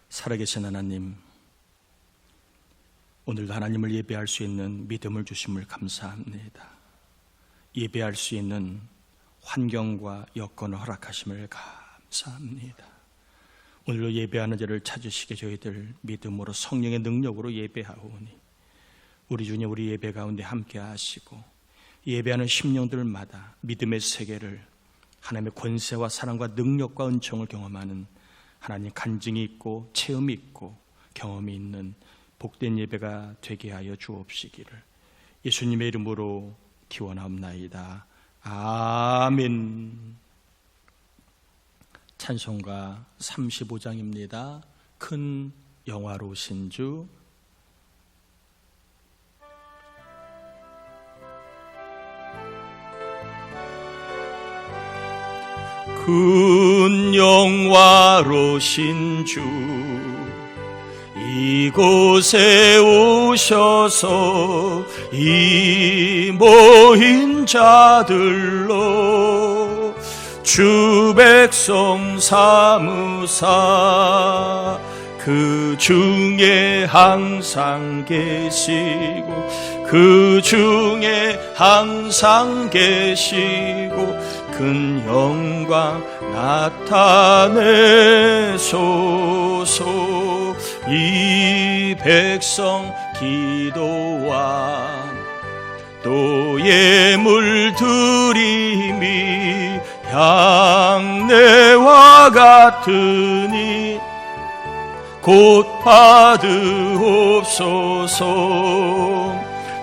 살아계신 하나님, 오늘도 하나님을 예배할 수 있는 믿음을 주심을 감사합니다. 예배할 수 있는 환경과 여건을 허락하심을 감사합니다. 오늘도 예배하는 자를 찾으시게 저희들 믿음으로 성령의 능력으로 예배하오니 우리 주님, 우리 예배 가운데 함께 하시고 예배하는 심령들마다 믿음의 세계를 하나님의 권세와 사랑과 능력과 은총을 경험하는 하나님 간증이 있고 체험이 있고 경험이 있는 복된 예배가 되게 하여 주옵시기를 예수님의 이름으로 기원하옵나이다. 아멘. 찬송가 35장입니다. 큰 영화로우신 주. 큰 영화로우신 주, 이곳에 오셔서 이 모인 자들로 주 백성 삼으사 그 중에 항상 계시고 그 중에 항상 계시고 큰 영광 나타내소서. 이 백성 기도와 또 예물 드림이 향내와 같으니 곧 받으옵소서.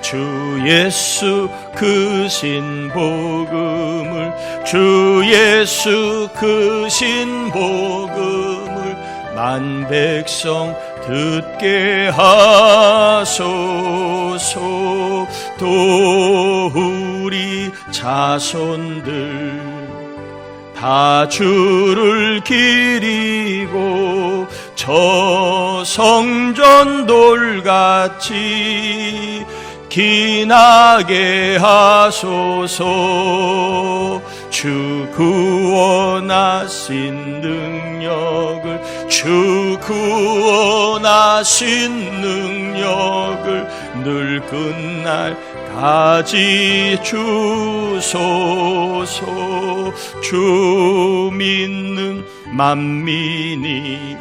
주 예수 크신 복음을, 주 예수 크신 복음을 만 백성 듣게 하소서. 또 우리 자손들 다 주를 기리고 저 성전 돌같이 기나게 하소서. 주 구원하신 능력을, 주 구원하신 능력을 늘 끝날 가지 주소서. 주 믿는 만민이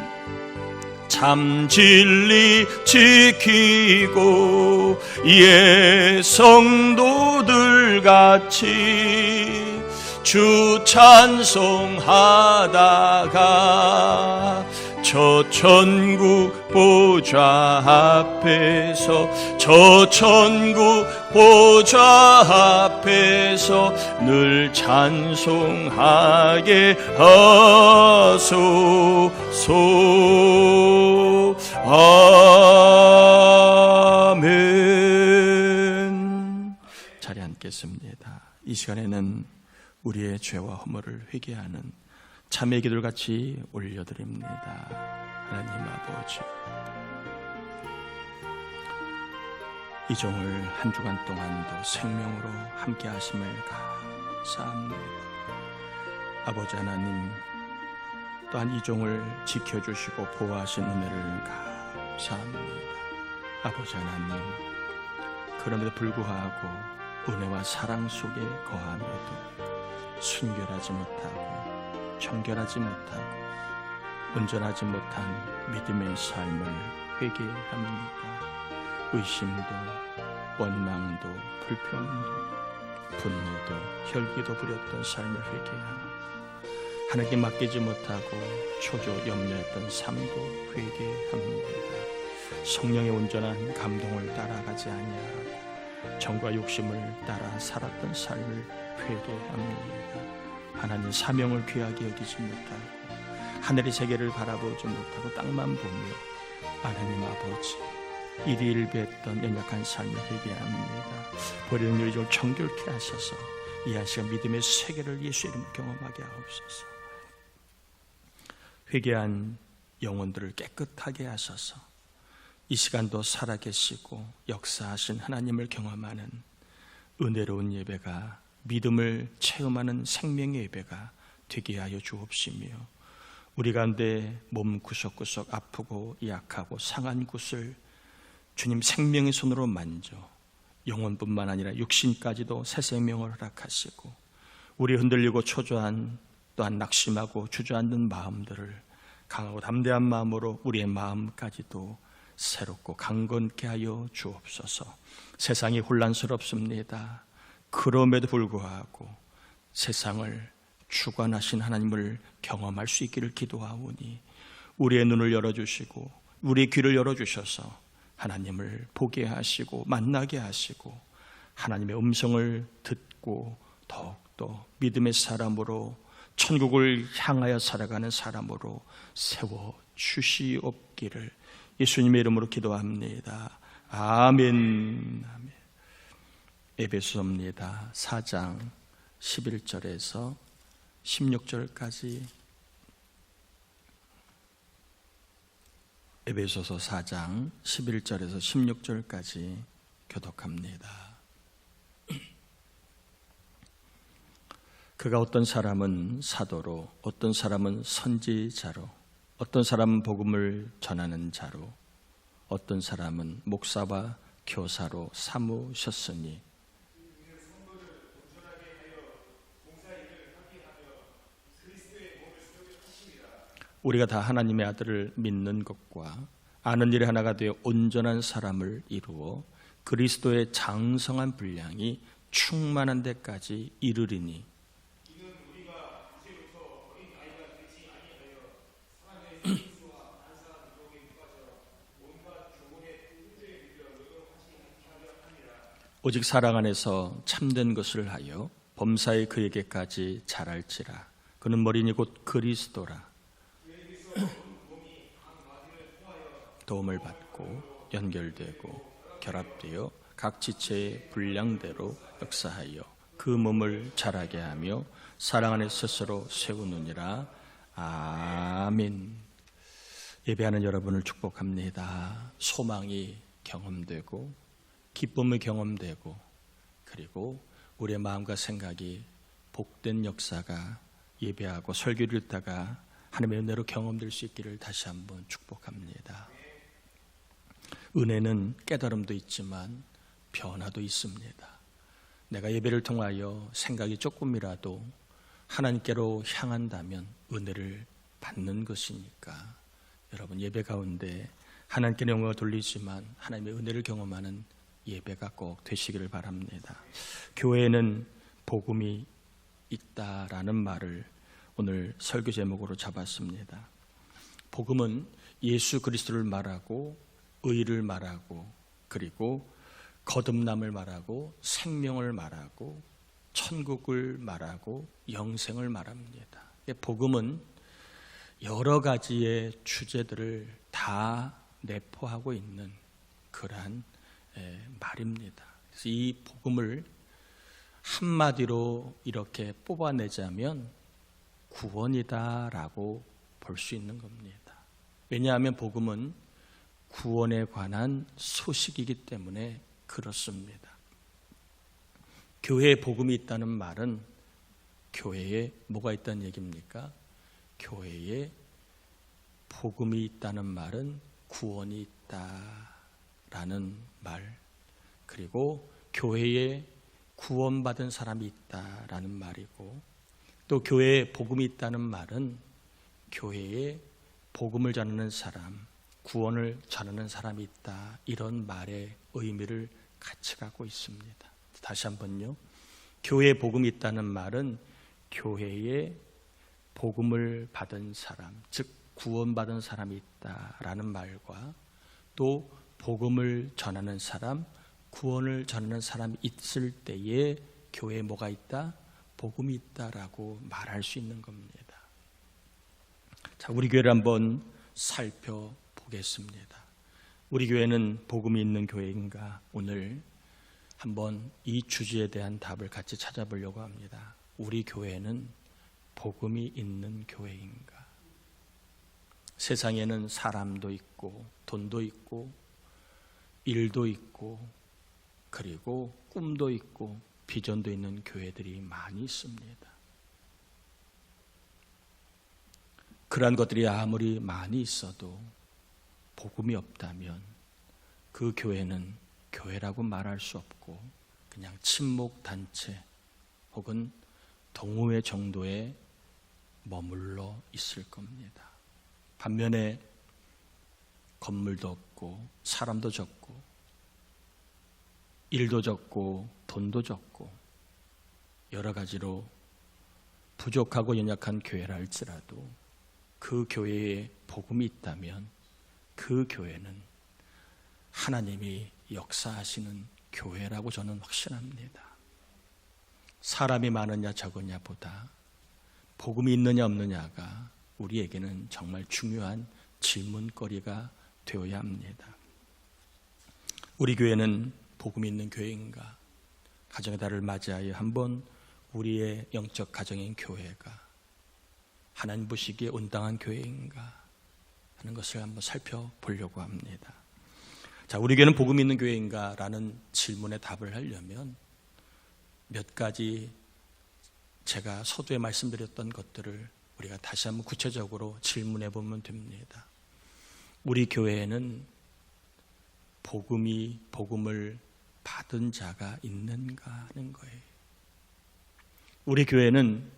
참 진리 지키고 예 성도들 같이 주 찬송하다가 저 천국 보좌 앞에서, 저 천국 보좌 앞에서 늘 찬송하게 하소서. 아멘. 자리에 앉겠습니다. 이 시간에는 우리의 죄와 허물을 회개하는 참회 기도를 같이 올려드립니다. 하나님 아버지, 이 종을 한 주간 동안도 생명으로 함께 하심을 감사합니다. 아버지 하나님, 또한 이 종을 지켜주시고 보호하신 은혜를 감사합니다. 아버지 하나님, 그럼에도 불구하고 은혜와 사랑 속에 거함에도 순결하지 못하고 정결하지 못하고 온전하지 못한 믿음의 삶을 회개합니다. 의심도 원망도 불평도 분노도 혈기도 부렸던 삶을 회개하고 하나님께 맡기지 못하고 초조 염려했던 삶도 회개합니다. 성령의 온전한 감동을 따라가지 아니하고 정과 욕심을 따라 살았던 삶을 회개합니다. 하나님 사명을 귀하게 여기지 못하고 하늘의 세계를 바라보지 못하고 땅만 보며 하나님 아버지 일희일비했던 연약한 삶을 회개합니다. 버리는 일을 좀 정결케 하셔서 이 아시간 믿음의 세계를 예수 이름으로 경험하게 하옵소서. 회개한 영혼들을 깨끗하게 하셔서 이 시간도 살아계시고 역사하신 하나님을 경험하는 은혜로운 예배가, 믿음을 체험하는 생명의 예배가 되게 하여 주옵시며 우리 가운데 몸 구석구석 아프고 약하고 상한 곳을 주님 생명의 손으로 만져 영혼뿐만 아니라 육신까지도 새 생명을 허락하시고 우리 흔들리고 초조한 또한 낙심하고 주저앉는 마음들을 강하고 담대한 마음으로 우리의 마음까지도 새롭고 강건케 하여 주옵소서. 세상이 혼란스럽습니다. 그럼에도 불구하고 세상을 주관하신 하나님을 경험할 수 있기를 기도하오니 우리의 눈을 열어주시고 우리의 귀를 열어주셔서 하나님을 보게 하시고 만나게 하시고 하나님의 음성을 듣고 더욱더 믿음의 사람으로 천국을 향하여 살아가는 사람으로 세워주시옵기를 예수님의 이름으로 기도합니다. 아멘. 아멘. 에베소서입니다. 4장 11절에서 16절까지 에베소서 4장 11절에서 16절까지 교독합니다. 그가 어떤 사람은 사도로, 어떤 사람은 선지자로, 어떤 사람은 복음을 전하는 자로, 어떤 사람은 목사와 교사로 삼으셨으니 우리가 다 하나님의 아들을 믿는 것과 아는 일에 하나가 되어 온전한 사람을 이루어 그리스도의 장성한 분량이 충만한 데까지 이르리니 오직 사랑 안에서 참된 것을 하여 범사에 그에게까지 자랄지라. 그는 머리니 곧 그리스도라. 도움을 받고 연결되고 결합되어 각 지체의 분량대로 역사하여 그 몸을 자라게 하며 사랑 안에 스스로 세우느니라. 아멘. 예배하는 여러분을 축복합니다. 소망이 경험되고 기쁨이 경험되고 그리고 우리의 마음과 생각이 복된 역사가 예배하고 설교를 듣다가 하나님의 은혜로 경험될 수 있기를 다시 한번 축복합니다. 은혜는 깨달음도 있지만 변화도 있습니다. 내가 예배를 통하여 생각이 조금이라도 하나님께로 향한다면 은혜를 받는 것이니까 여러분 예배 가운데 하나님께 영광을 돌리지만 하나님의 은혜를 경험하는 예배가 꼭 되시기를 바랍니다. 교회에는 복음이 있다라는 말을 오늘 설교 제목으로 잡았습니다. 복음은 예수 그리스도를 말하고 의를 말하고 그리고 거듭남을 말하고 생명을 말하고 천국을 말하고 영생을 말합니다. 복음은 여러 가지의 주제들을 다 내포하고 있는 그러한 말입니다. 그래서 이 복음을 한마디로 이렇게 뽑아내자면 구원이다라고 볼 수 있는 겁니다. 왜냐하면 복음은 구원에 관한 소식이기 때문에 그렇습니다. 교회에 복음이 있다는 말은 교회에 뭐가 있다는 얘기입니까? 교회에 복음이 있다는 말은 구원이 있다라는 말, 그리고 교회에 구원받은 사람이 있다라는 말이고, 또 교회에 복음이 있다는 말은 교회에 복음을 전하는 사람, 구원을 전하는 사람이 있다, 이런 말의 의미를 같이 갖고 있습니다. 다시 한번요. 교회에 복음이 있다는 말은 교회에 복음을 받은 사람, 즉 구원받은 사람이 있다라는 말과 또 복음을 전하는 사람, 구원을 전하는 사람이 있을 때에 교회에 뭐가 있다? 복음이 있다라고 말할 수 있는 겁니다. 자, 우리 교회를 한번 살펴보겠습니다. 우리 교회는 복음이 있는 교회인가? 오늘 한번 이 주제에 대한 답을 같이 찾아보려고 합니다. 우리 교회는 복음이 있는 교회인가? 세상에는 사람도 있고 돈도 있고 일도 있고 그리고 꿈도 있고 비전도 있는 교회들이 많이 있습니다. 그러한 것들이 아무리 많이 있어도 복음이 없다면 그 교회는 교회라고 말할 수 없고 그냥 친목 단체 혹은 동호회 정도에 머물러 있을 겁니다. 반면에 건물도 없고 사람도 적고 일도 적고 돈도 적고 여러 가지로 부족하고 연약한 교회라 할지라도 그 교회에 복음이 있다면 그 교회는 하나님이 역사하시는 교회라고 저는 확신합니다. 사람이 많으냐 적으냐 보다 복음이 있느냐 없느냐가 우리에게는 정말 중요한 질문거리가 되어야 합니다. 우리 교회는 복음이 있는 교회인가? 가정의 달을 맞이하여 한번 우리의 영적 가정인 교회가 하나님 보시기에 온당한 교회인가 하는 것을 한번 살펴보려고 합니다. 자, 우리 교회는 복음이 있는 교회인가? 라는 질문에 답을 하려면 몇 가지 제가 서두에 말씀드렸던 것들을 우리가 다시 한번 구체적으로 질문해 보면 됩니다. 우리 교회에는 복음을 받은 자가 있는가 하는 거예요. 우리 교회는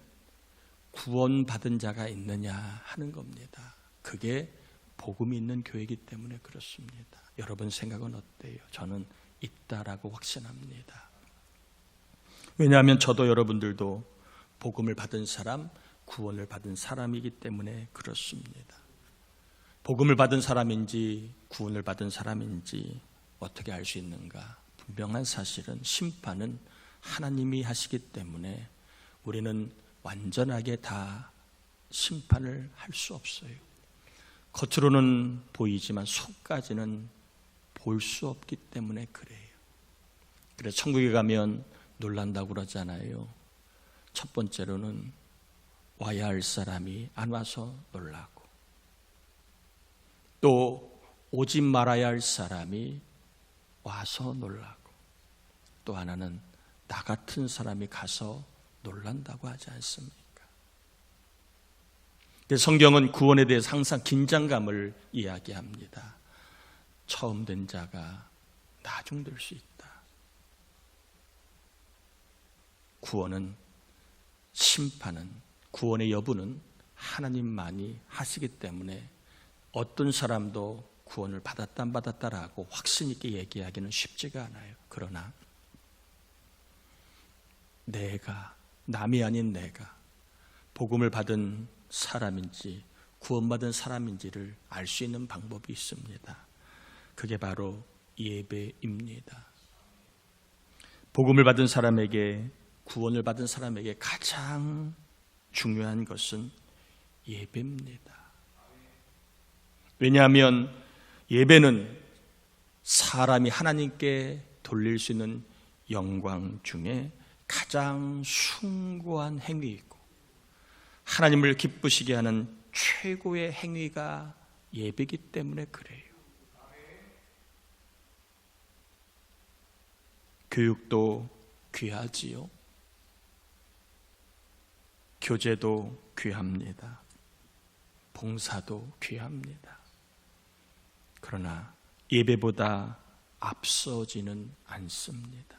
구원받은 자가 있느냐 하는 겁니다. 그게 복음이 있는 교회이기 때문에 그렇습니다. 여러분 생각은 어때요? 저는 있다라고 확신합니다. 왜냐하면 저도 여러분들도 복음을 받은 사람, 구원을 받은 사람이기 때문에 그렇습니다. 복음을 받은 사람인지 구원을 받은 사람인지 어떻게 알 수 있는가? 분명한 사실은 심판은 하나님이 하시기 때문에 우리는 완전하게 다 심판을 할 수 없어요. 겉으로는 보이지만 속까지는 볼 수 없기 때문에 그래요. 그래서 천국에 가면 놀란다고 그러잖아요. 첫 번째로는 와야 할 사람이 안 와서 놀라고, 또 오지 말아야 할 사람이 와서 놀라고, 또 하나는 나 같은 사람이 가서 놀란다고 하지 않습니까? 성경은 구원에 대해서 항상 긴장감을 이야기합니다. 처음 된 자가 나중 될 수 있다. 심판은, 구원의 여부는 하나님만이 하시기 때문에 어떤 사람도 구원을 받았다 안 받았다라고 확신 있게 얘기하기는 쉽지가 않아요. 그러나 남이 아닌 내가 복음을 받은 사람인지 구원받은 사람인지를 알 수 있는 방법이 있습니다. 그게 바로 예배입니다. 복음을 받은 사람에게, 구원을 받은 사람에게 가장 중요한 것은 예배입니다. 왜냐하면 예배는 사람이 하나님께 돌릴 수 있는 영광 중에 가장 숭고한 행위이고 하나님을 기쁘시게 하는 최고의 행위가 예배이기 때문에 그래요. 교육도 귀하지요. 교제도 귀합니다. 봉사도 귀합니다. 그러나 예배보다 앞서지는 않습니다.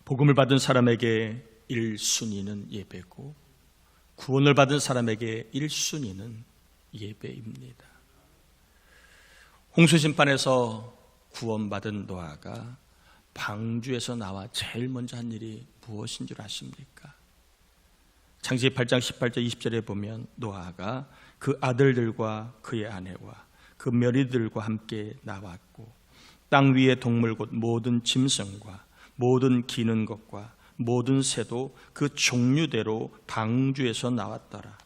복음을 받은 사람에게 1순위는 예배고 구원을 받은 사람에게 1순위는 예배입니다. 홍수심판에서 구원받은 노아가 방주에서 나와 제일 먼저 한 일이 무엇인 줄 아십니까? 창세기 8장 18절 20절에 보면 노아가 그 아들들과 그의 아내와 그 며느리들과 함께 나왔고 땅 위의 동물 곧 모든 짐승과 모든 기는 것과 모든 새도 그 종류대로 방주에서 나왔더라.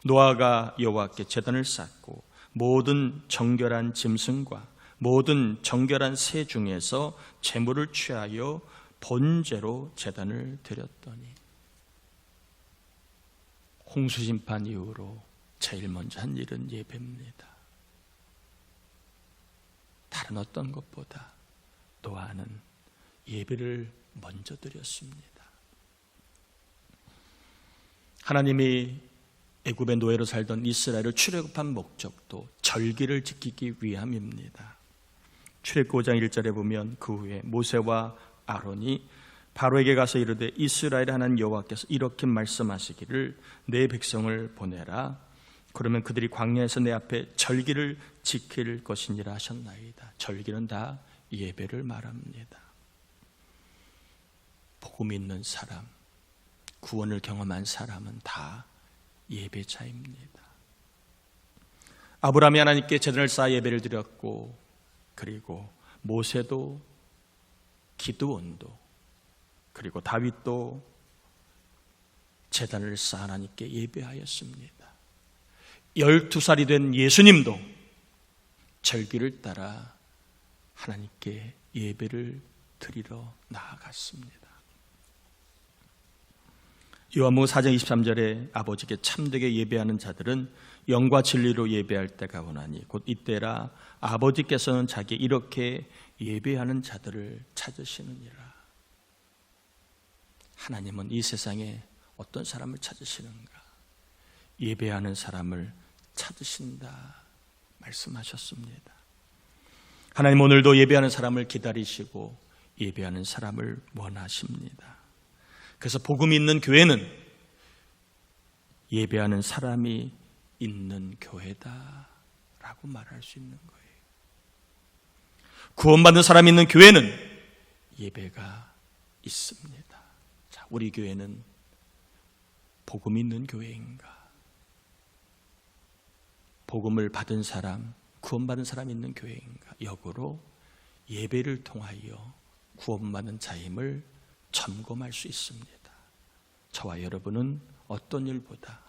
노아가 여호와께 제단을 쌓고 모든 정결한 짐승과 모든 정결한 새 중에서 제물을 취하여 번제로 제단을 드렸더니 홍수심판 이후로 제일 먼저 한 일은 예배입니다. 다른 어떤 것보다 노아는 예배를 먼저 드렸습니다. 하나님이 애굽의 노예로 살던 이스라엘을 출애굽한 목적도 절기를 지키기 위함입니다. 출애굽 5장 1절에 보면 그 후에 모세와 아론이 바로에게 가서 이르되 이스라엘 하나님 여호와께서 이렇게 말씀하시기를 내 백성을 보내라. 그러면 그들이 광야에서 내 앞에 절기를 지킬 것이니라 하셨나이다. 절기는 다 예배를 말합니다. 복음 있는 사람, 구원을 경험한 사람은 다 예배자입니다. 아브라함이 하나님께 제단을 쌓아 예배를 드렸고, 그리고 모세도, 기드온도, 그리고 다윗도 제단을 쌓아 하나님께 예배하였습니다. 12살이 된 예수님도 절기를 따라 하나님께 예배를 드리러 나아갔습니다. 요한복음 4장 23절에 아버지께 참되게 예배하는 자들은 영과 진리로 예배할 때가 오나니 곧 이때라 아버지께서는 자기 이렇게 예배하는 자들을 찾으시느니라. 하나님은 이 세상에 어떤 사람을 찾으시는가? 예배하는 사람을 찾으신다 말씀하셨습니다. 하나님 오늘도 예배하는 사람을 기다리시고 예배하는 사람을 원하십니다. 그래서 복음이 있는 교회는 예배하는 사람이 있는 교회다라고 말할 수 있는 거예요. 구원받는 사람이 있는 교회는 예배가 있습니다. 자, 우리 교회는 복음이 있는 교회인가? 복음을 받은 사람, 구원받은 사람이 있는 교회인가? 역으로 예배를 통하여 구원받는 자임을 점검할 수 있습니다. 저와 여러분은 어떤 일보다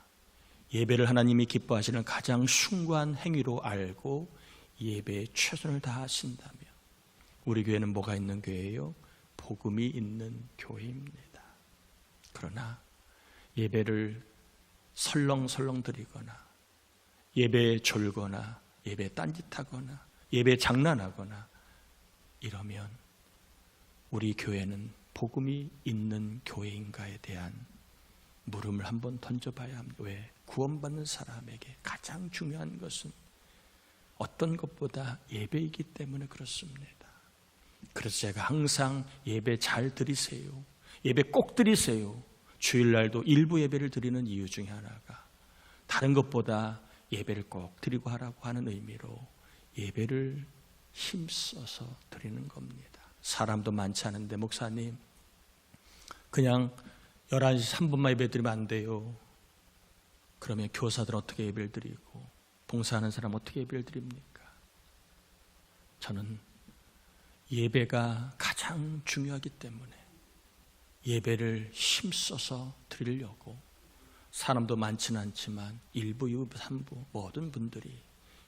예배를 하나님이 기뻐하시는 가장 숭고한 행위로 알고 예배에 최선을 다하신다면 우리 교회는 뭐가 있는 교회예요? 복음이 있는 교회입니다. 그러나 예배를 설렁설렁 드리거나 예배에 졸거나 예배에 딴짓하거나 예배에 장난하거나 이러면 우리 교회는 복음이 있는 교회인가에 대한 물음을 한번 던져봐야 합니다. 왜? 구원받는 사람에게 가장 중요한 것은 어떤 것보다 예배이기 때문에 그렇습니다. 그래서 제가 항상 예배 잘 드리세요. 예배 꼭 드리세요. 주일날도 일부 예배를 드리는 이유 중에 하나가 다른 것보다 예배를 꼭 드리고 하라고 하는 의미로 예배를 힘써서 드리는 겁니다. 사람도 많지 않은데 목사님 그냥 11시 3분만 예배 드리면 안 돼요. 그러면 교사들 어떻게 예배를 드리고 봉사하는 사람 어떻게 예배를 드립니까? 저는 예배가 가장 중요하기 때문에 예배를 힘써서 드리려고 사람도 많지는 않지만 1부, 2부, 3부 모든 분들이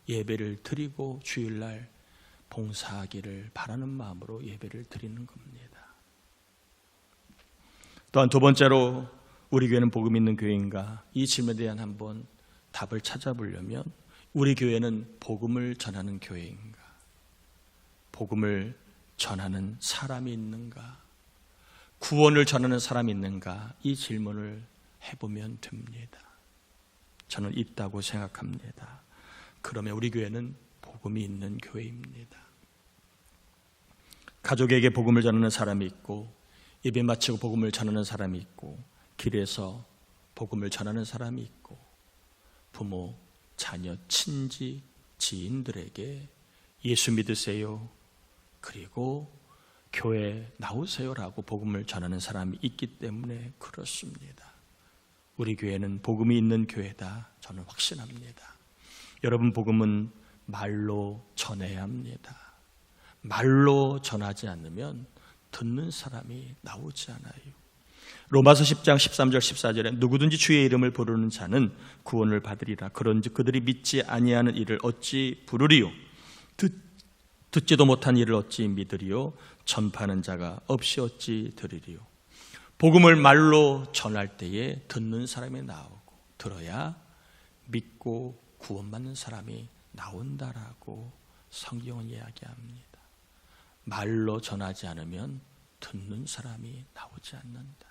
예배를 드리고 주일날 봉사하기를 바라는 마음으로 예배를 드리는 겁니다. 또한 두 번째로 우리 교회는 복음 있는 교회인가? 이 질문에 대한 한번 답을 찾아보려면 우리 교회는 복음을 전하는 교회인가? 복음을 전하는 사람이 있는가? 구원을 전하는 사람이 있는가? 이 질문을 해보면 됩니다. 저는 있다고 생각합니다. 그러면 우리 교회는 복음이 있는 교회입니다. 가족에게 복음을 전하는 사람이 있고 예배 마치고 복음을 전하는 사람이 있고 길에서 복음을 전하는 사람이 있고 부모, 자녀, 친지, 지인들에게 예수 믿으세요. 그리고 교회 나오세요라고 복음을 전하는 사람이 있기 때문에 그렇습니다. 우리 교회는 복음이 있는 교회다. 저는 확신합니다. 여러분 복음은 말로 전해야 합니다. 말로 전하지 않으면 듣는 사람이 나오지 않아요. 로마서 10장 13절 14절에 누구든지 주의 이름을 부르는 자는 구원을 받으리라. 그런즉 그들이 믿지 아니하는 이를 어찌 부르리요? 듣지도 못한 이를 어찌 믿으리요? 전파하는 자가 없이 어찌 들으리요? 복음을 말로 전할 때에 듣는 사람이 나오고 들어야 믿고 구원받는 사람이 나온다라고 성경은 이야기합니다. 말로 전하지 않으면 듣는 사람이 나오지 않는다.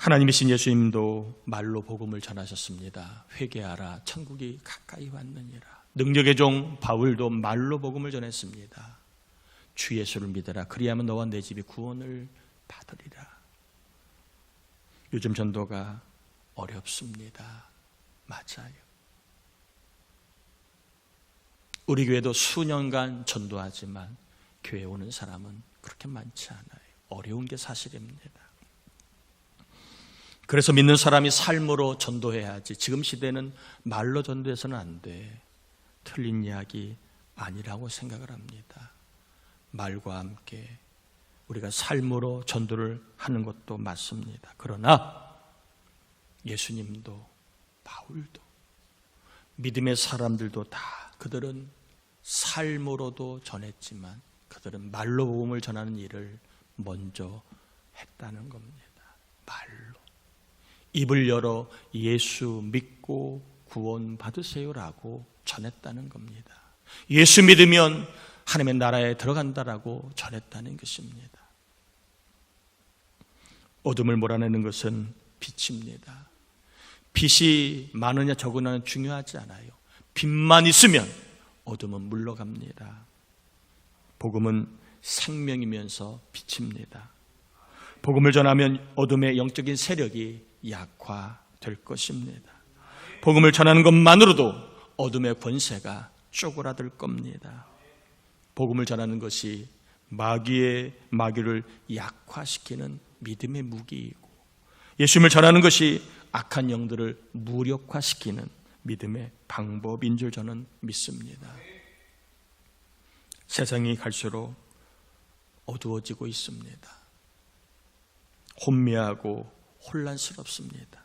하나님이신 예수님도 말로 복음을 전하셨습니다. 회개하라, 천국이 가까이 왔느니라. 능력의 종 바울도 말로 복음을 전했습니다. 주 예수를 믿어라, 그리하면 너와 내 집이 구원을 받으리라. 요즘 전도가 어렵습니다. 맞아요. 우리 교회도 수년간 전도하지만 교회에 오는 사람은 그렇게 많지 않아요. 어려운 게 사실입니다. 그래서 믿는 사람이 삶으로 전도해야지. 지금 시대는 말로 전도해서는 안 돼. 틀린 이야기 아니라고 생각을 합니다. 말과 함께 우리가 삶으로 전도를 하는 것도 맞습니다. 그러나 예수님도 바울도 믿음의 사람들도 다 그들은 삶으로도 전했지만 그들은 말로 복음을 전하는 일을 먼저 했다는 겁니다. 말로. 입을 열어 예수 믿고 구원 받으세요라고 전했다는 겁니다. 예수 믿으면 하나님의 나라에 들어간다라고 전했다는 것입니다. 어둠을 몰아내는 것은 빛입니다. 빛이 많으냐 적으냐는 중요하지 않아요. 빛만 있으면 어둠은 물러갑니다. 복음은 생명이면서 빛입니다. 복음을 전하면 어둠의 영적인 세력이 약화될 것입니다. 복음을 전하는 것만으로도 어둠의 권세가 쪼그라들 겁니다. 복음을 전하는 것이 마귀를 약화시키는 믿음의 무기이고, 예수님을 전하는 것이 악한 영들을 무력화시키는 믿음의 방법인 줄 저는 믿습니다. 세상이 갈수록 어두워지고 있습니다. 혼미하고 혼란스럽습니다.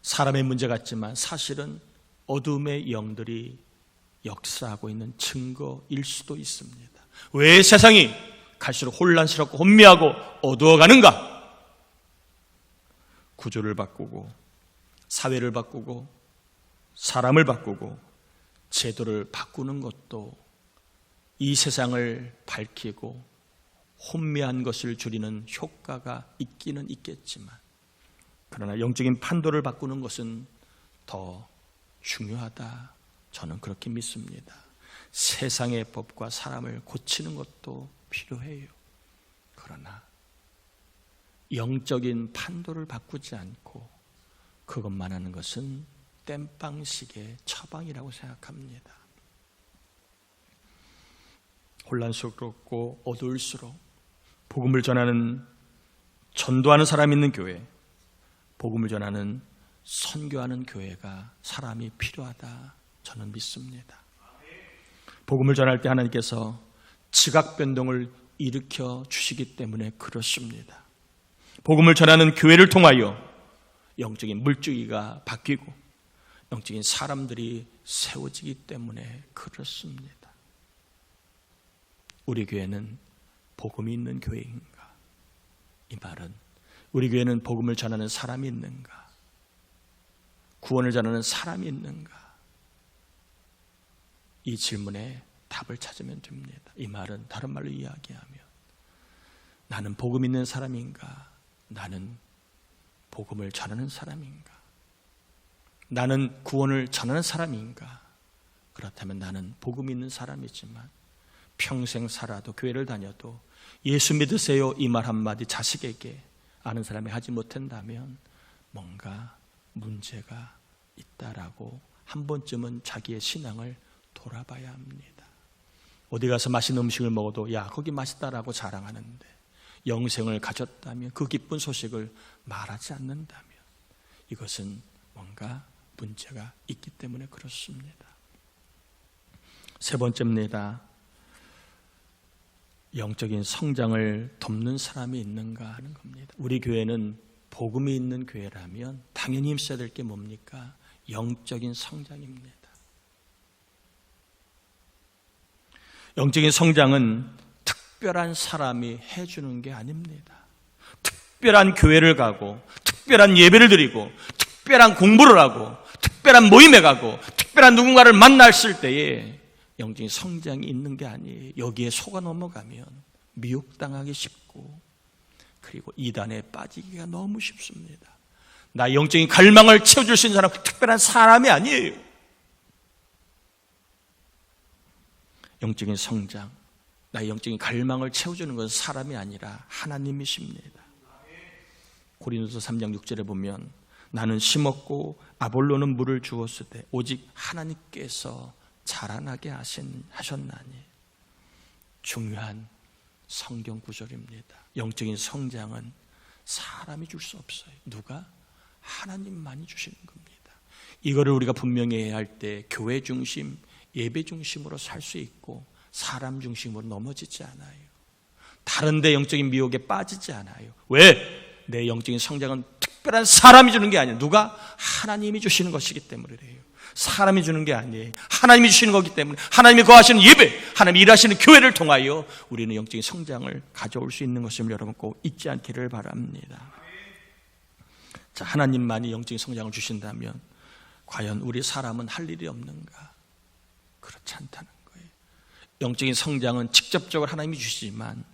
사람의 문제 같지만 사실은 어둠의 영들이 역사하고 있는 증거일 수도 있습니다. 왜 세상이 갈수록 혼란스럽고 혼미하고 어두워가는가? 구조를 바꾸고 사회를 바꾸고 사람을 바꾸고 제도를 바꾸는 것도 이 세상을 밝히고 혼미한 것을 줄이는 효과가 있기는 있겠지만, 그러나 영적인 판도를 바꾸는 것은 더 중요하다, 저는 그렇게 믿습니다. 세상의 법과 사람을 고치는 것도 필요해요. 그러나 영적인 판도를 바꾸지 않고 그것만 하는 것은 땜빵식의 처방이라고 생각합니다. 혼란스럽고 어두울수록 복음을 전도하는 사람이 있는 교회, 복음을 전하는 선교하는 교회가 사람이 필요하다, 저는 믿습니다. 복음을 전할 때 하나님께서 지각 변동을 일으켜 주시기 때문에 그렇습니다. 복음을 전하는 교회를 통하여 영적인 물줄기가 바뀌고 영적인 사람들이 세워지기 때문에 그렇습니다. 우리 교회는 복음이 있는 교회인가? 이 말은 우리 교회는 복음을 전하는 사람이 있는가? 구원을 전하는 사람이 있는가? 이 질문에 답을 찾으면 됩니다. 이 말은 다른 말로 이야기하면 나는 복음 있는 사람인가? 나는 복음을 전하는 사람인가? 나는 구원을 전하는 사람인가? 그렇다면 나는 복음 있는 사람이지만 평생 살아도 교회를 다녀도 예수 믿으세요 이 말 한마디 자식에게 아는 사람이 하지 못한다면 뭔가 문제가 있다라고 한 번쯤은 자기의 신앙을 돌아봐야 합니다. 어디 가서 맛있는 음식을 먹어도 야 거기 맛있다라고 자랑하는데 영생을 가졌다면 그 기쁜 소식을 말하지 않는다면 이것은 뭔가 문제가 있기 때문에 그렇습니다. 세 번째입니다. 영적인 성장을 돕는 사람이 있는가 하는 겁니다. 우리 교회는 복음이 있는 교회라면 당연히 힘써야 될 게 뭡니까? 영적인 성장입니다. 영적인 성장은 특별한 사람이 해주는 게 아닙니다. 특별한 교회를 가고 특별한 예배를 드리고 특별한 공부를 하고 특별한 모임에 가고 특별한 누군가를 만났을 때에 영적인 성장이 있는 게 아니에요. 여기에 속아 넘어가면 미혹당하기 쉽고 그리고 이단에 빠지기가 너무 쉽습니다. 나의 영적인 갈망을 채워줄 수 있는 사람, 특별한 사람이 아니에요. 영적인 성장, 나의 영적인 갈망을 채워주는 것은 사람이 아니라 하나님이십니다. 고린도서 3장 6절에 보면 나는 심었고 아볼로는 물을 주었을 때 오직 하나님께서 자라나게 하셨나니. 중요한 성경 구절입니다. 영적인 성장은 사람이 줄 수 없어요. 누가? 하나님만이 주시는 겁니다. 이거를 우리가 분명히 해야 할 때 교회 중심, 예배 중심으로 살 수 있고 사람 중심으로 넘어지지 않아요. 다른 데 영적인 미혹에 빠지지 않아요. 왜? 내 영적인 성장은 특별한 사람이 주는 게 아니에요. 누가? 하나님이 주시는 것이기 때문에 그래요. 사람이 주는 게 아니에요. 하나님이 주시는 거기 때문에 하나님이 거하시는 예배, 하나님이 일하시는 교회를 통하여 우리는 영적인 성장을 가져올 수 있는 것을 여러분 꼭 잊지 않기를 바랍니다. 자, 하나님만이 영적인 성장을 주신다면 과연 우리 사람은 할 일이 없는가? 그렇지 않다는 거예요. 영적인 성장은 직접적으로 하나님이 주시지만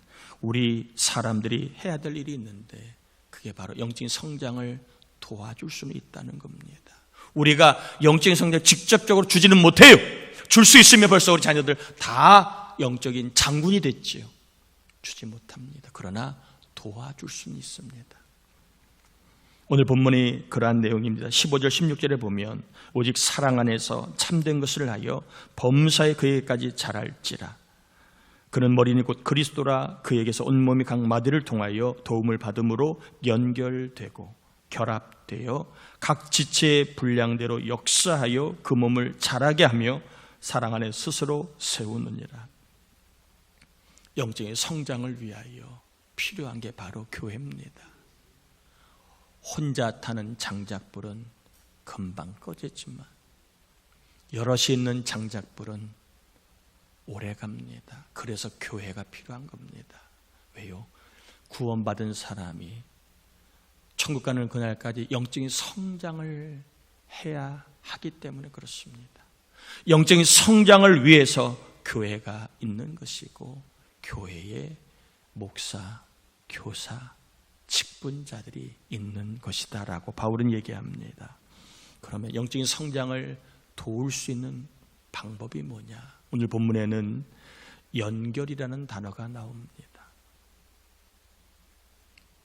우리 사람들이 해야 될 일이 있는데 그게 바로 영적인 성장을 도와줄 수는 있다는 겁니다. 우리가 영적인 성장을 직접적으로 주지는 못해요. 줄 수 있으면 벌써 우리 자녀들 다 영적인 장군이 됐지요. 주지 못합니다. 그러나 도와줄 수는 있습니다. 오늘 본문이 그러한 내용입니다. 15절 16절에 보면 오직 사랑 안에서 참된 것을 하여 범사에 그에게까지 자랄지라. 그는 머리니 곧 그리스도라. 그에게서 온몸이 각 마디를 통하여 도움을 받음으로 연결되고 결합되어 각 지체의 분량대로 역사하여 그 몸을 자라게 하며 사랑 안에 스스로 세우느니라. 영적인 성장을 위하여 필요한 게 바로 교회입니다. 혼자 타는 장작불은 금방 꺼지지만 여럿이 있는 장작불은 오래 갑니다. 그래서 교회가 필요한 겁니다. 왜요? 구원받은 사람이 천국 가는 그날까지 영적인 성장을 해야 하기 때문에 그렇습니다. 영적인 성장을 위해서 교회가 있는 것이고 교회에 목사, 교사, 직분자들이 있는 것이다 라고 바울은 얘기합니다. 그러면 영적인 성장을 도울 수 있는 방법이 뭐냐? 오늘 본문에는 연결이라는 단어가 나옵니다.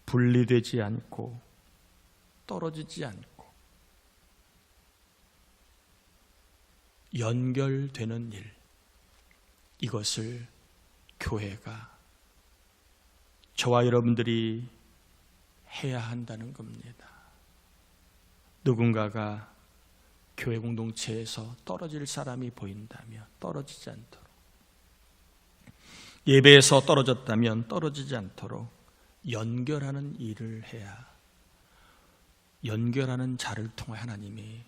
분리되지 않고 떨어지지 않고 연결되는 일, 이것을 교회가, 저와 여러분들이 해야 한다는 겁니다. 누군가가 교회 공동체에서 떨어질 사람이 보인다면 떨어지지 않도록, 예배에서 떨어졌다면 떨어지지 않도록 연결하는 일을 해야, 연결하는 자를 통해 하나님이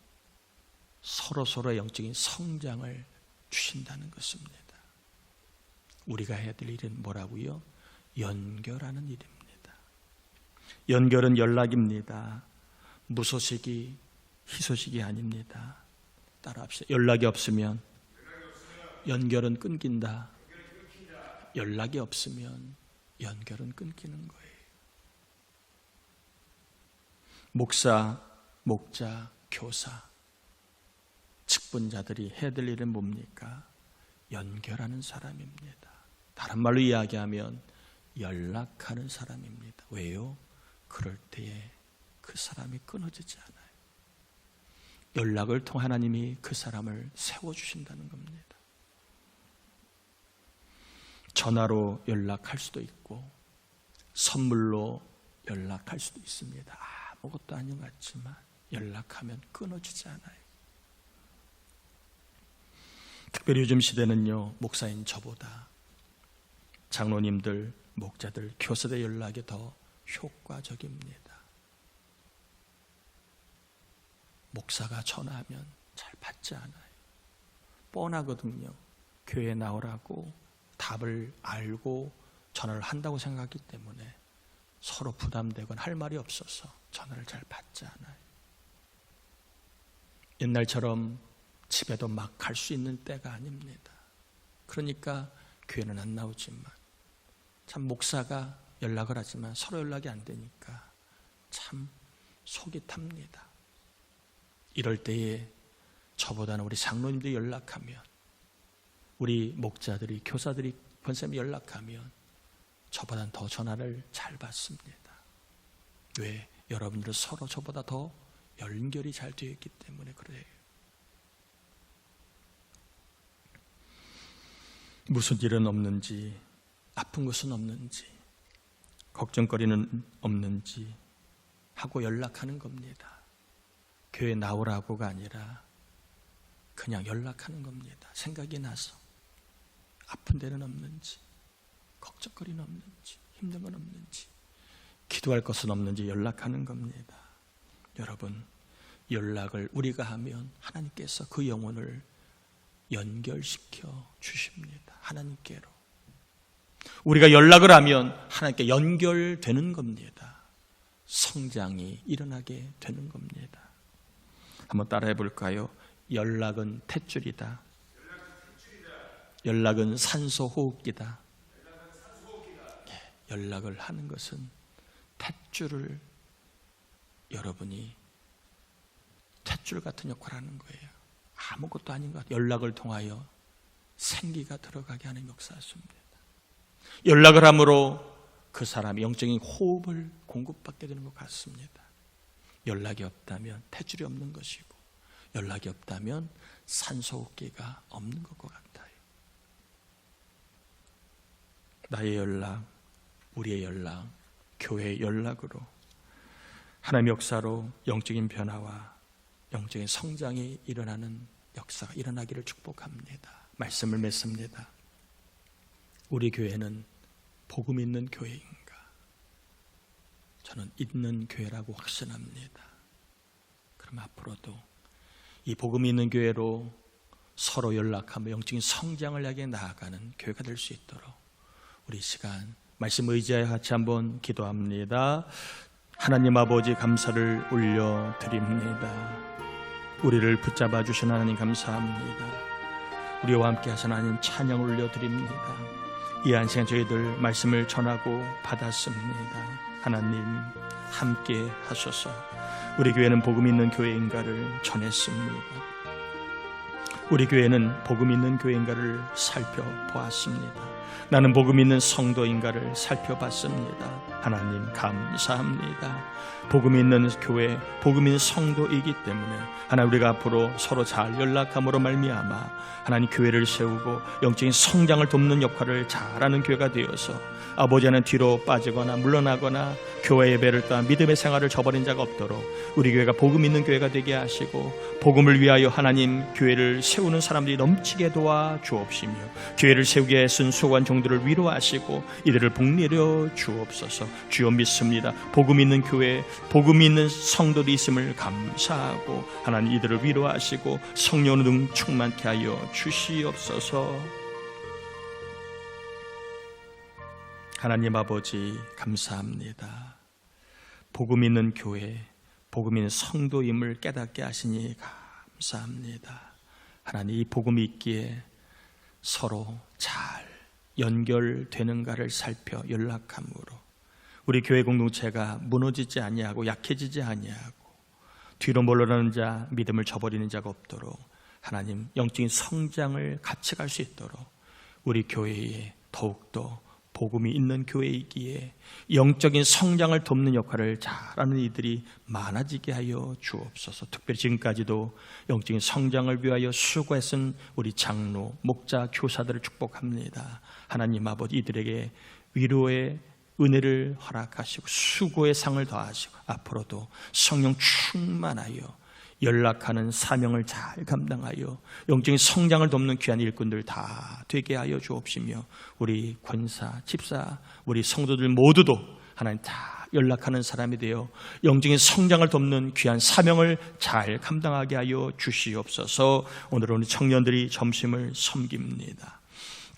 서로서로의 영적인 성장을 주신다는 것입니다. 우리가 해야 될 일은 뭐라고요? 연결하는 일입니다. 연결은 연락입니다. 무소식이 희소식이 아닙니다. 따라합시다. 연락이 없으면 연결은 끊긴다. 연락이 없으면 연결은 끊기는 거예요. 목사, 목자, 교사, 직분자들이 해야 될 일은 뭡니까? 연결하는 사람입니다. 다른 말로 이야기하면 연락하는 사람입니다. 왜요? 그럴 때에 그 사람이 끊어지지 않아요. 연락을 통해 하나님이 그 사람을 세워주신다는 겁니다. 전화로 연락할 수도 있고 선물로 연락할 수도 있습니다. 아무것도 아닌 것 같지만 연락하면 끊어지지 않아요. 특별히 요즘 시대는요, 목사인 저보다 장로님들, 목자들, 교사들 연락이 더 효과적입니다. 목사가 전화하면 잘 받지 않아요. 뻔하거든요. 교회에 나오라고 답을 알고 전화를 한다고 생각하기 때문에 서로 부담되거나 할 말이 없어서 전화를 잘 받지 않아요. 옛날처럼 집에도 막 갈 수 있는 때가 아닙니다. 그러니까 교회는 안 나오지만 참 목사가 연락을 하지만 서로 연락이 안 되니까 참 속이 탑니다. 이럴 때에 저보다는 우리 장로님들이 연락하면, 우리 목자들이, 교사들이, 권사님이 연락하면 저보다는 더 전화를 잘 받습니다. 왜? 여러분들은 서로 저보다 더 연결이 잘 되어 있기 때문에 그래요. 무슨 일은 없는지, 아픈 것은 없는지, 걱정거리는 없는지 하고 연락하는 겁니다. 교회 나오라고가 아니라 그냥 연락하는 겁니다. 생각이 나서 아픈 데는 없는지, 걱정거리는 없는지, 힘든 건 없는지, 기도할 것은 없는지 연락하는 겁니다. 여러분, 연락을 우리가 하면 하나님께서 그 영혼을 연결시켜 주십니다. 하나님께로. 우리가 연락을 하면 하나님께 연결되는 겁니다. 성장이 일어나게 되는 겁니다. 한번 따라해 볼까요? 연락은 탯줄이다. 연락은 산소 호흡기다. 연락을 하는 것은 탯줄을, 여러분이 탯줄 같은 역할을 하는 거예요. 아무것도 아닌 것 같아요. 연락을 통하여 생기가 들어가게 하는 역사였습니다. 연락을 함으로 그 사람이 영적인 호흡을 공급받게 되는 것 같습니다. 연락이 없다면 탯줄이 없는 것이고, 연락이 없다면 산소호흡기가 없는 것과 같아요. 나의 연락, 우리의 연락, 교회의 연락으로 하나님의 역사로 영적인 변화와 영적인 성장이 일어나는 역사가 일어나기를 축복합니다. 말씀을 맺습니다. 우리 교회는 복음 있는 교회인가? 저는 있는 교회라고 확신합니다. 그럼 앞으로도 이 복음 있는 교회로 서로 연락하며 영적인 성장을 향해 나아가는 교회가 될 수 있도록 우리 시간 말씀 의지하여 같이 한번 기도합니다. 하나님 아버지, 감사를 올려드립니다. 우리를 붙잡아 주신 하나님 감사합니다. 우리와 함께 하신 하나님 찬양을 올려드립니다. 이 한 시간 저희들 말씀을 전하고 받았습니다. 하나님 함께 하소서. 우리 교회는 복음 있는 교회인가를 전했습니다. 우리 교회는 복음 있는 교회인가를 살펴보았습니다. 나는 복음 있는 성도인가를 살펴봤습니다. 하나님 감사합니다. 복음 있는 교회, 복음 있는 성도이기 때문에 하나님, 우리가 앞으로 서로 잘 연락함으로 말미암아 하나님 교회를 세우고 영적인 성장을 돕는 역할을 잘하는 교회가 되어서 아버지는 뒤로 빠지거나 물러나거나 교회 예배를 떠나 믿음의 생활을 저버린 자가 없도록 우리 교회가 복음 있는 교회가 되게 하시고, 복음을 위하여 하나님 교회를 세우는 사람들이 넘치게 도와 주옵시며, 교회를 세우기에 애쓴 수고한 종들을 위로하시고 이들을 복내려 주옵소서. 주여 믿습니다. 복음 있는 교회, 복음 있는 성도들이 있음을 감사하고 하나님 이들을 위로하시고 성령으로 능 충만케 하여 주시옵소서. 하나님 아버지 감사합니다. 복음 있는 교회, 복음 있는 성도임을 깨닫게 하시니 감사합니다. 하나님, 이 복음이 있기에 서로 잘 연결되는가를 살펴 연락함으로 우리 교회 공동체가 무너지지 아니하고 약해지지 아니하고 뒤로 물러나는 자, 믿음을 저버리는 자가 없도록 하나님 영적인 성장을 같이 갈 수 있도록 우리 교회에 더욱더 복음이 있는 교회이기에 영적인 성장을 돕는 역할을 잘하는 이들이 많아지게 하여 주옵소서. 특별히 지금까지도 영적인 성장을 위하여 수고했은 우리 장로, 목자, 교사들을 축복합니다. 하나님 아버지, 이들에게 위로의 은혜를 허락하시고 수고의 상을 더하시고 앞으로도 성령 충만하여 연락하는 사명을 잘 감당하여 영적인 성장을 돕는 귀한 일꾼들 다 되게 하여 주옵시며, 우리 권사, 집사, 우리 성도들 모두도 하나님 다 연락하는 사람이 되어 영적인 성장을 돕는 귀한 사명을 잘 감당하게 하여 주시옵소서. 오늘 우리 청년들이 점심을 섬깁니다.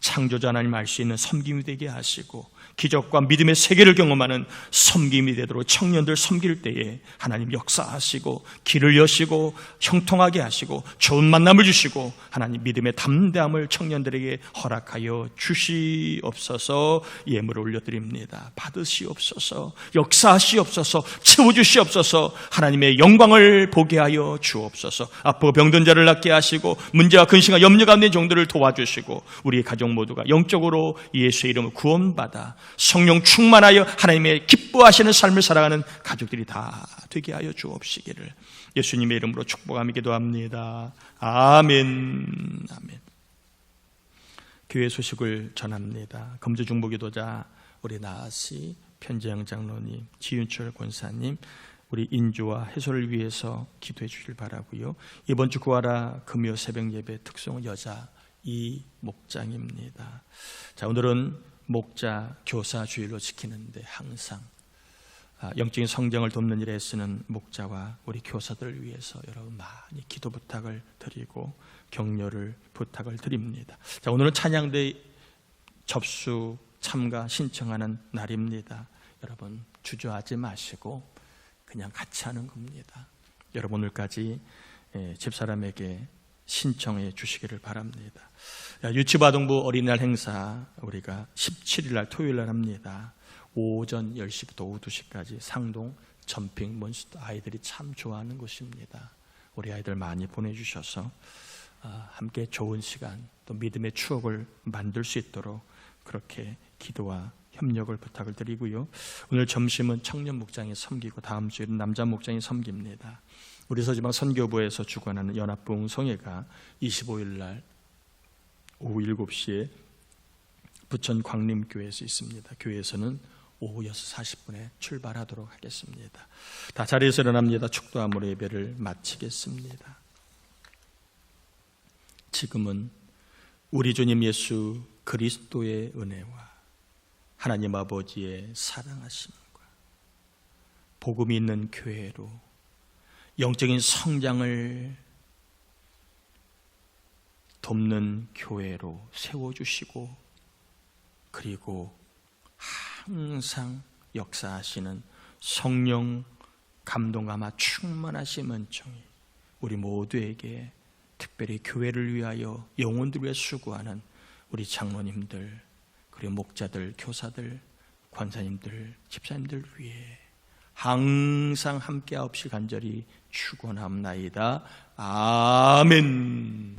창조자 하나님 알 수 있는 섬김이 되게 하시고 기적과 믿음의 세계를 경험하는 섬김이 되도록 청년들 섬길 때에 하나님 역사하시고 길을 여시고 형통하게 하시고 좋은 만남을 주시고 하나님 믿음의 담대함을 청년들에게 허락하여 주시옵소서. 예물을 올려드립니다. 받으시옵소서. 역사하시옵소서. 채워주시옵소서. 하나님의 영광을 보게 하여 주옵소서. 아프고 병든 자를 낫게 하시고 문제와 근심과 염려 가운데 종들을 도와주시고 우리의 가족 모두가 영적으로 예수의 이름을 구원받아 성령 충만하여 하나님의 기뻐하시는 삶을 살아가는 가족들이 다 되게 하여 주옵시기를 예수님의 이름으로 축복하며 기도합니다. 아멘. 아멘. 교회 소식을 전합니다. 금주 중보기도자 우리 나아씨, 편재영 장로님, 지윤철 권사님, 우리 인조와 해소를 위해서 기도해 주길 바라고요. 이번 주 구하라 금요 새벽 예배 특송은 여자 이 목장입니다. 자, 오늘은 목자 교사 주일로 지키는데 항상 영적인 성장을 돕는 일에 쓰는 목자와 우리 교사들을 위해서 여러분 많이 기도 부탁을 드리고 격려를 부탁을 드립니다. 자, 오늘은 찬양대 접수 참가 신청하는 날입니다. 여러분 주저하지 마시고 그냥 같이 하는 겁니다. 여러분 오늘까지 집사람에게 신청해 주시기를 바랍니다. 유치부아동부 어린이날 행사 우리가 17일 날 토요일 날 합니다. 오전 10시부터 오후 2시까지 상동 점핑 몬스터 아이들이 참 좋아하는 곳입니다. 우리 아이들 많이 보내주셔서 함께 좋은 시간 또 믿음의 추억을 만들 수 있도록 그렇게 기도와 협력을 부탁을 드리고요. 오늘 점심은 청년 목장이 섬기고 다음 주에는 남자 목장이 섬깁니다. 우리 서지방 선교부에서 주관하는 연합부흥성회가 25일 날 오후 7시에 부천 광림교회에서 있습니다. 교회에서는 오후 6시 40분에 출발하도록 하겠습니다. 다 자리에서 일어납니다. 축도함으로 예배를 마치겠습니다. 지금은 우리 주님 예수 그리스도의 은혜와 하나님 아버지의 사랑하심과 복음이 있는 교회로 영적인 성장을 돕는 교회로 세워주시고 그리고 항상 역사하시는 성령 감동감화 충만하신 은총이 우리 모두에게 특별히 교회를 위하여 영혼들을 위해 수고하는 우리 장로님들 그리고 목자들, 교사들, 권사님들, 집사님들 위해 항상 함께하옵시 간절히 축원합나이다. 아멘.